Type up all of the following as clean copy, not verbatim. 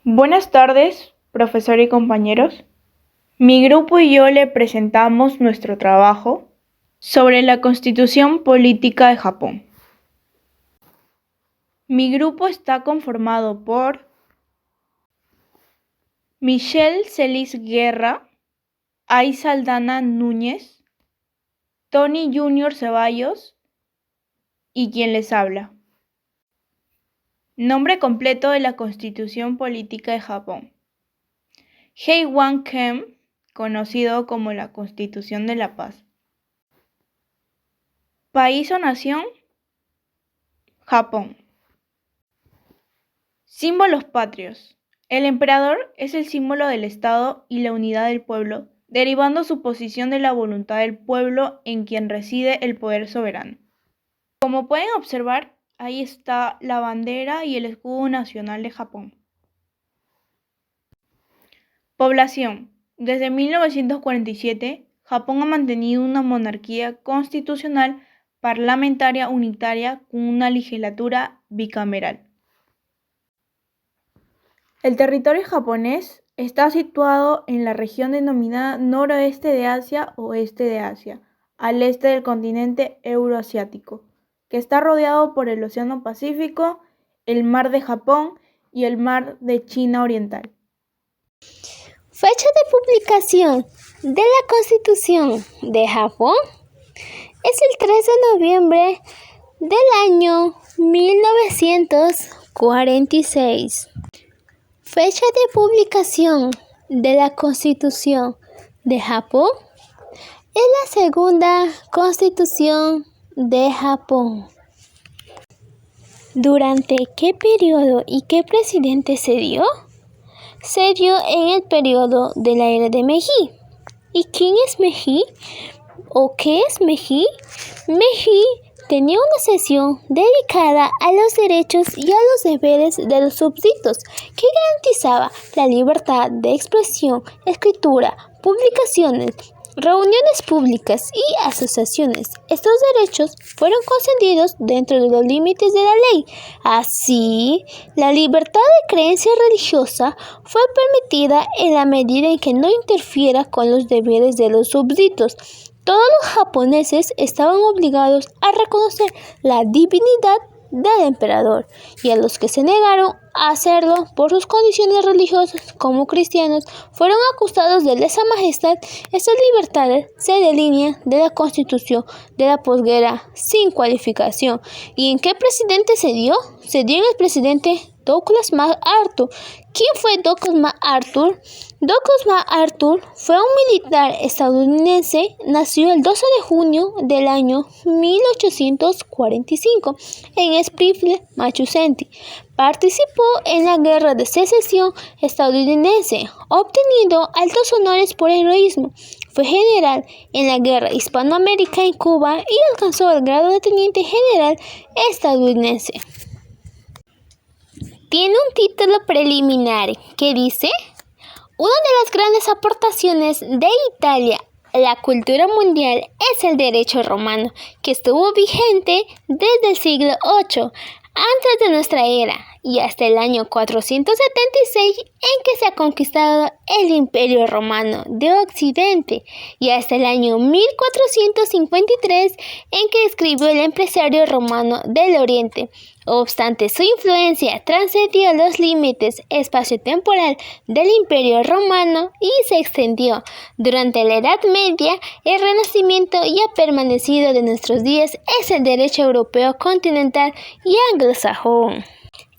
Buenas tardes, profesor y compañeros. Mi grupo y yo le presentamos nuestro trabajo sobre la Constitución Política de Japón. Mi grupo está conformado por Michelle Celis Guerra, Aiza Aldana Núñez, Tony Junior Ceballos y quien les habla. Nombre completo de la Constitución Política de Japón: Heiwan-ken, conocido como la Constitución de la Paz. País o nación: Japón. Símbolos patrios. El emperador es el símbolo del Estado y la unidad del pueblo, derivando su posición de la voluntad del pueblo en quien reside el poder soberano. Como pueden observar, ahí está la bandera y el escudo nacional de Japón. Población. Desde 1947, Japón ha mantenido una monarquía constitucional parlamentaria unitaria con una legislatura bicameral. El territorio japonés está situado en la región denominada Noroeste de Asia o Este de Asia, al este del continente euroasiático, que está rodeado por el Océano Pacífico, el Mar de Japón y el Mar de China Oriental. Fecha de publicación de la Constitución de Japón es el 3 de noviembre del año 1946. Fecha de publicación de la Constitución de Japón es la segunda Constitución de Japón. ¿Durante qué periodo y qué presidente se dio? Se dio en el periodo de la era de Meiji. ¿Y quién es Meiji? ¿O qué es Meiji? Meiji tenía una sección dedicada a los derechos y a los deberes de los súbditos, que garantizaba la libertad de expresión, escritura, publicaciones, reuniones públicas y asociaciones. Estos derechos fueron concedidos dentro de los límites de la ley. Así, la libertad de creencia religiosa fue permitida en la medida en que no interfiera con los deberes de los súbditos. Todos los japoneses estaban obligados a reconocer la divinidad del emperador, y a los que se negaron a hacerlo por sus condiciones religiosas como cristianos fueron acusados de lesa majestad. Estas libertades se delinean de la Constitución de la posguerra sin cualificación. ¿Y en qué presidente se dio? Se dio en el presidente Douglas MacArthur. ¿Quién fue Douglas MacArthur? Douglas MacArthur fue un militar estadounidense. Nació el 12 de junio del año 1845 en Springfield, Massachusetts. Participó en la Guerra de Secesión estadounidense, obteniendo altos honores por heroísmo. Fue general en la Guerra Hispanoamericana en Cuba y alcanzó el grado de teniente general estadounidense. Tiene un título preliminar que dice: una de las grandes aportaciones de Italia a la cultura mundial es el derecho romano, que estuvo vigente desde el siglo VIII antes de nuestra era y hasta el año 476 en que se ha conquistado el Imperio Romano de Occidente, y hasta el año 1453 en que escribió el empresario romano del Oriente. Obstante, su influencia trascendió los límites espaciotemporal del Imperio Romano y se extendió durante la Edad Media, el Renacimiento, y ha permanecido de nuestros días. Es el derecho europeo continental y anglosajón.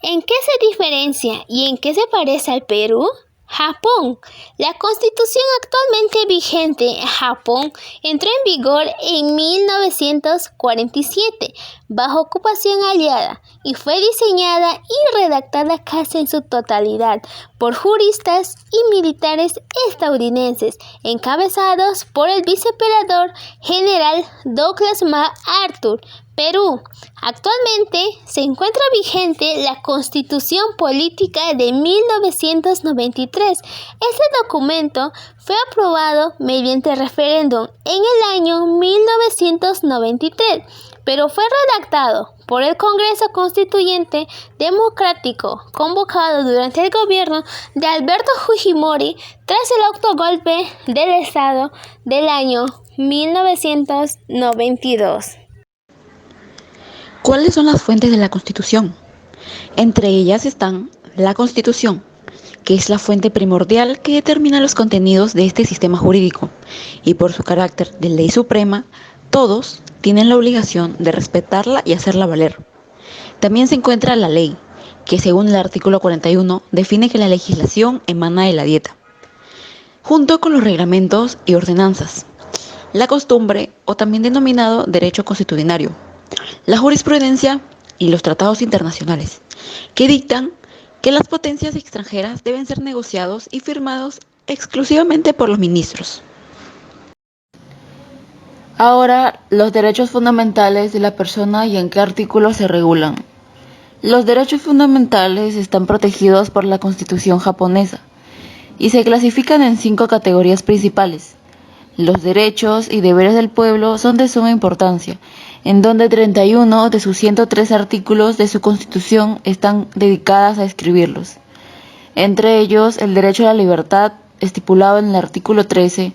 ¿En qué se diferencia y en qué se parece al Perú? Japón. La Constitución actualmente vigente en Japón entró en vigor en 1947 bajo ocupación aliada y fue diseñada y redactada casi en su totalidad por juristas y militares estadounidenses, encabezados por el viceemperador general Douglas MacArthur. Perú. Actualmente se encuentra vigente la Constitución Política de 1993. Este documento fue aprobado mediante referéndum en el año 1993, pero fue redactado por el Congreso Constituyente Democrático convocado durante el gobierno de Alberto Fujimori tras el autogolpe del Estado del año 1992. ¿Cuáles son las fuentes de la Constitución? Entre ellas están la Constitución, que es la fuente primordial que determina los contenidos de este sistema jurídico, y por su carácter de ley suprema, todos tienen la obligación de respetarla y hacerla valer. También se encuentra la ley, que según el artículo 41 define que la legislación emana de la Dieta, junto con los reglamentos y ordenanzas, la costumbre o también denominado derecho consuetudinario, la jurisprudencia y los tratados internacionales, que dictan que las potencias extranjeras deben ser negociados y firmados exclusivamente por los ministros. Ahora, los derechos fundamentales de la persona y en qué artículos se regulan. Los derechos fundamentales están protegidos por la Constitución japonesa y se clasifican en 5 categorías principales. Los derechos y deberes del pueblo son de suma importancia, en donde 31 de sus 103 artículos de su Constitución están dedicadas a escribirlos. Entre ellos, el derecho a la libertad, estipulado en el artículo 13,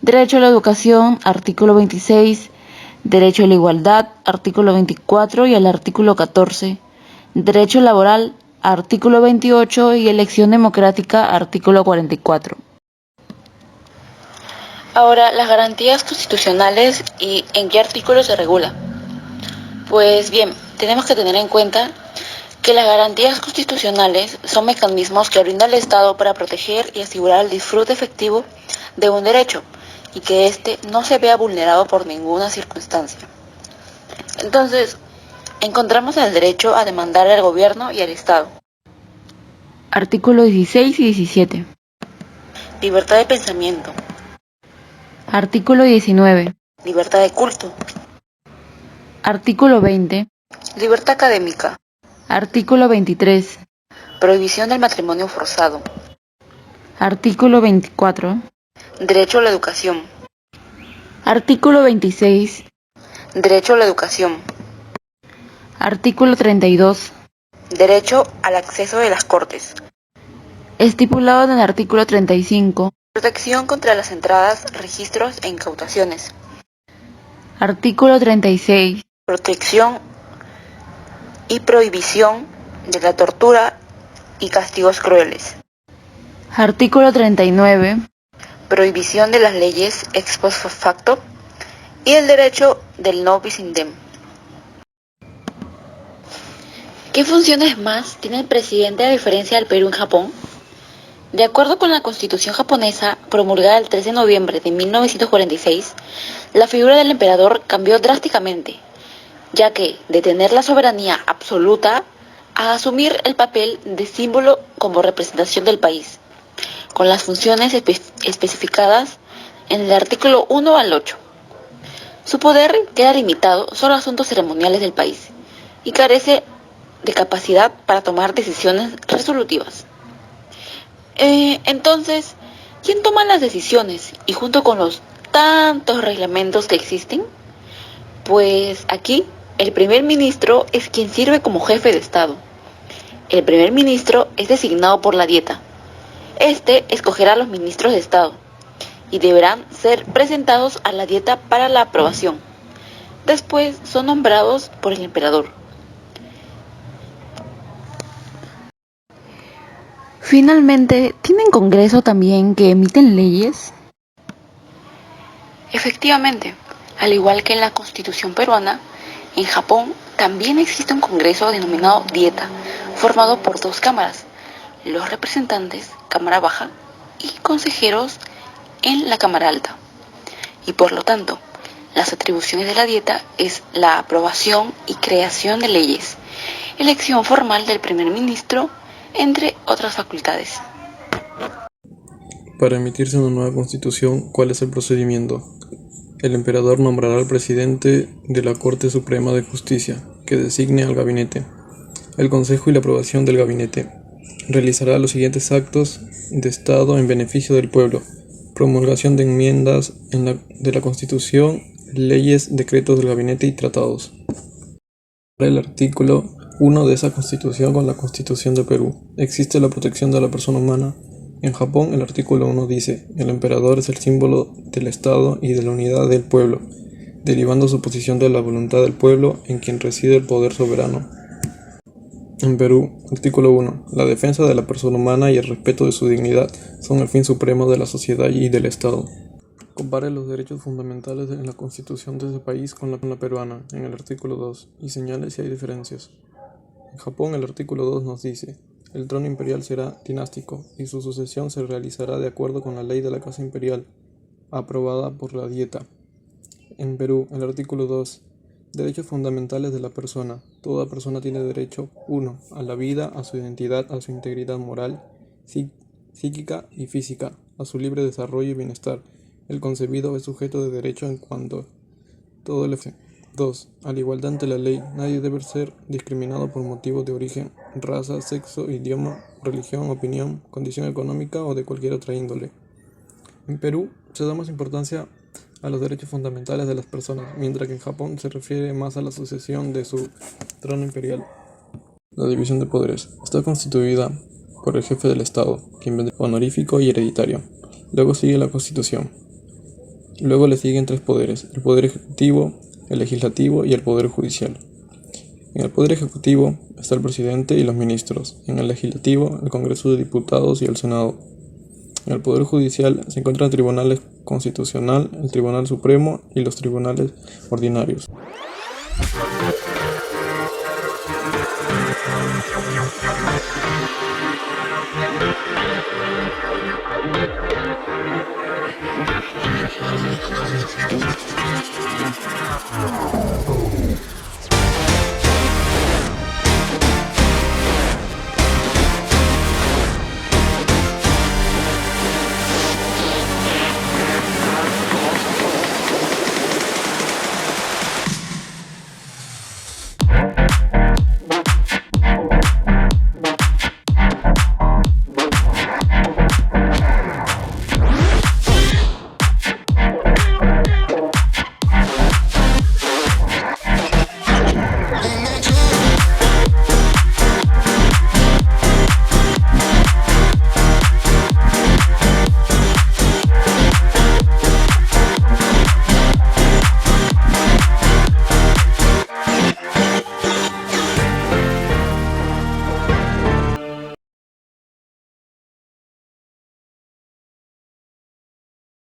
derecho a la educación, artículo 26, derecho a la igualdad, artículo 24 y el artículo 14, derecho laboral, artículo 28 y elección democrática, artículo 44. Ahora, las garantías constitucionales y en qué artículo se regula. Pues bien, tenemos que tener en cuenta que las garantías constitucionales son mecanismos que brinda el Estado para proteger y asegurar el disfrute efectivo de un derecho y que éste no se vea vulnerado por ninguna circunstancia. Entonces, encontramos el derecho a demandar al gobierno y al Estado. Artículos 16 y 17. Libertad de pensamiento. Artículo 19. Libertad de culto. Artículo 20. Libertad académica. Artículo 23. Prohibición del matrimonio forzado. Artículo 24. Derecho a la educación. Artículo 26. Derecho a la educación. Artículo 32. Derecho al acceso de las Cortes. Estipulado en el artículo 35. Protección contra las entradas, registros e incautaciones. Artículo 36. Protección y prohibición de la tortura y castigos crueles. Artículo 39. Prohibición de las leyes ex post facto y el derecho del no bis in idem. ¿Qué funciones más tiene el presidente a diferencia del Perú en Japón? De acuerdo con la Constitución japonesa, promulgada el 3 de noviembre de 1946, la figura del emperador cambió drásticamente, ya que de tener la soberanía absoluta a asumir el papel de símbolo como representación del país, con las funciones especificadas en el artículo 1 al 8. Su poder queda limitado solo a asuntos ceremoniales del país y carece de capacidad para tomar decisiones resolutivas. Entonces, ¿quién toma las decisiones y junto con los tantos reglamentos que existen? Pues aquí el primer ministro es quien sirve como jefe de Estado. El primer ministro es designado por la Dieta. Este escogerá a los ministros de Estado y deberán ser presentados a la Dieta para la aprobación. Después son nombrados por el emperador. Finalmente, ¿tienen Congreso también que emiten leyes? Efectivamente, al igual que en la Constitución peruana, en Japón también existe un Congreso denominado Dieta, formado por 2 cámaras, los representantes, Cámara Baja, y consejeros en la Cámara Alta. Y por lo tanto, las atribuciones de la Dieta es la aprobación y creación de leyes, elección formal del primer ministro, entre otras facultades. Para emitirse una nueva constitución, ¿cuál es el procedimiento? El emperador nombrará al presidente de la Corte Suprema de Justicia, que designe al gabinete. El Consejo y la aprobación del gabinete realizará los siguientes actos de Estado en beneficio del pueblo: promulgación de enmiendas de la Constitución, leyes, decretos del gabinete y tratados. El artículo 1 de esa Constitución con la Constitución de Perú. Existe la protección de la persona humana. En Japón, el artículo 1 dice: el emperador es el símbolo del Estado y de la unidad del pueblo, derivando su posición de la voluntad del pueblo en quien reside el poder soberano. En Perú, artículo 1. La defensa de la persona humana y el respeto de su dignidad son el fin supremo de la sociedad y del Estado. Compare los derechos fundamentales en la Constitución de ese país con la peruana, en el artículo 2, y señale si hay diferencias. En Japón, el artículo 2 nos dice: el trono imperial será dinástico y su sucesión se realizará de acuerdo con la ley de la Casa Imperial, aprobada por la Dieta. En Perú, el artículo 2. Derechos fundamentales de la persona. Toda persona tiene derecho: 1. A la vida, a su identidad, a su integridad moral, psíquica y física, a su libre desarrollo y bienestar. El concebido es sujeto de derecho en cuanto todo el 2. A la igualdad ante la ley. Nadie debe ser discriminado por motivos de origen, raza, sexo, idioma, religión, opinión, condición económica o de cualquier otra índole. En Perú se da más importancia a los derechos fundamentales de las personas, mientras que en Japón se refiere más a la sucesión de su trono imperial. La división de poderes está constituida por el jefe del Estado, quien vende honorífico y hereditario. Luego sigue la Constitución. Luego le siguen 3 poderes: el poder ejecutivo, el legislativo y el poder judicial. En el poder ejecutivo está el presidente y los ministros. En el legislativo, el Congreso de Diputados y el Senado. En el poder judicial se encuentran el Tribunal Constitucional, el Tribunal Supremo y los tribunales ordinarios.